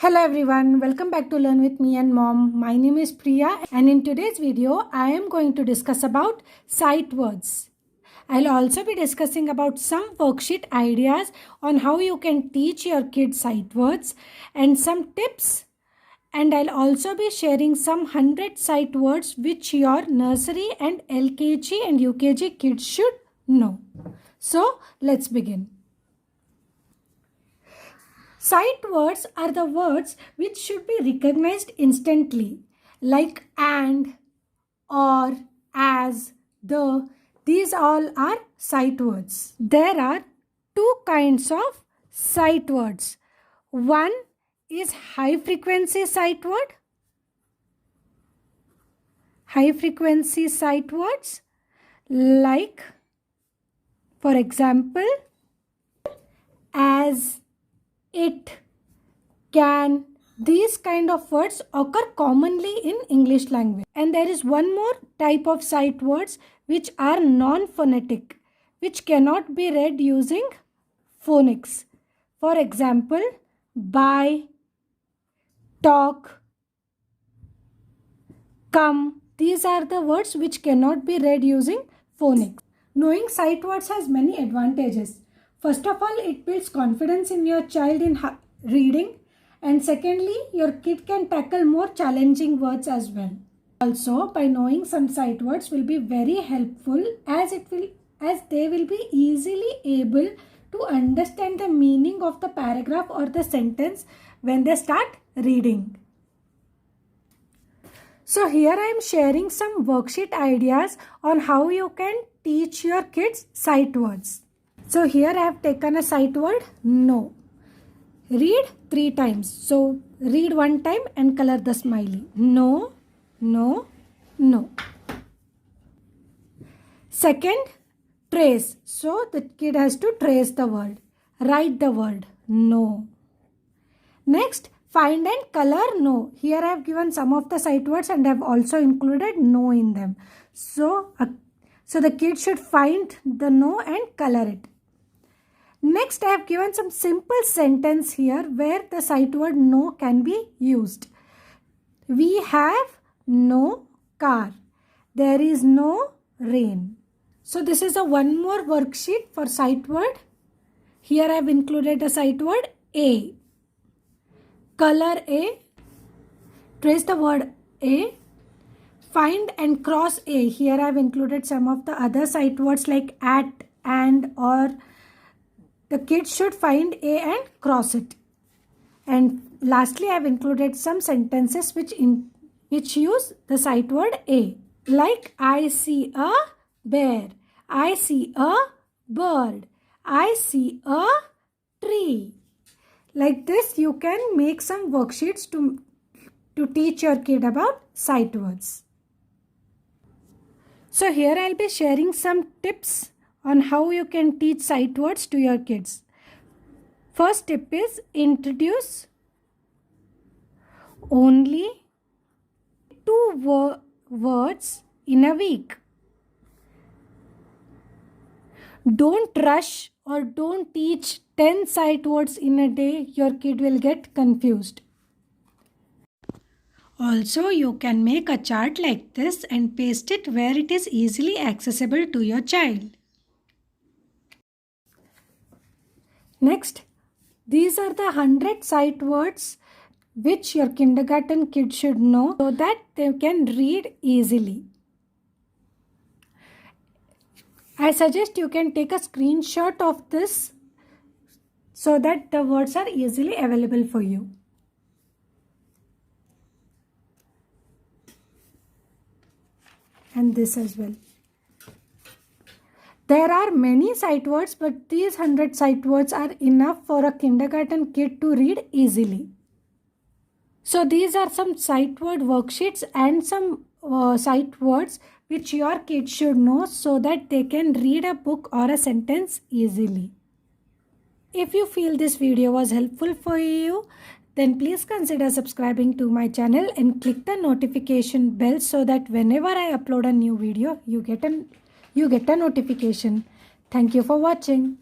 Hello everyone, welcome back to Learn with me and Mom. My name is Priya and in today's video I am going to discuss about sight words. I'll also be discussing about some worksheet ideas on how you can teach your kids sight words and some tips, and I'll also be sharing some 100 sight words which your nursery and LKG and UKG kids should know. So let's begin. Sight words are the words which should be recognized instantly, like and, or, as, the. These all are sight words. There are two kinds of sight words. One is high frequency sight word. High frequency sight words like, for example, as, it, can. These kind of words occur commonly in English language. And there is one more type of sight words which are non-phonetic, which cannot be read using phonics. For example, buy, talk, come. These are the words which cannot be read using phonics. Knowing sight words has many advantages. First of all, it builds confidence in your child in reading, and secondly, your kid can tackle more challenging words as well. Also, by knowing some sight words will be very helpful as they will be easily able to understand the meaning of the paragraph or the sentence when they start reading. So here I am sharing some worksheet ideas on how you can teach your kids sight words. So here I have taken a sight word no. Read 3 times. So read 1 time and color the smiley. No, no, no. Second, trace. So the kid has to trace the word. Write the word no. Next, find and color no. Here I have given some of the sight words and I have also included no in them. So the kid should find the no and color it. Next, I have given some simple sentence here where the sight word no can be used. We have no car. There is no rain. So this is a one more worksheet for sight word. Here I have included a sight word A. Color A. Trace the word A. Find and cross A. Here I have included some of the other sight words like at, and, or. The kids should find A and cross it. And lastly, I have included some sentences which use the sight word A. Like, I see a bear. I see a bird. I see a tree. Like this, you can make some worksheets to teach your kid about sight words. So here I will be sharing some tips on how you can teach sight words to your kids. First tip is introduce only 2 words in a week. Don't rush or don't teach 10 sight words in a day. Your kid will get confused. Also, you can make a chart like this and paste it where it is easily accessible to your child. Next, these are the 100 sight words which your kindergarten kid should know so that they can read easily. I suggest you can take a screenshot of this so that the words are easily available for you. And this as well. There are many sight words, but these 100 sight words are enough for a kindergarten kid to read easily. So these are some sight word worksheets and some sight words which your kids should know so that they can read a book or a sentence easily. If you feel this video was helpful for you, then please consider subscribing to my channel and click the notification bell so that whenever I upload a new video, you get a notification. Thank you for watching.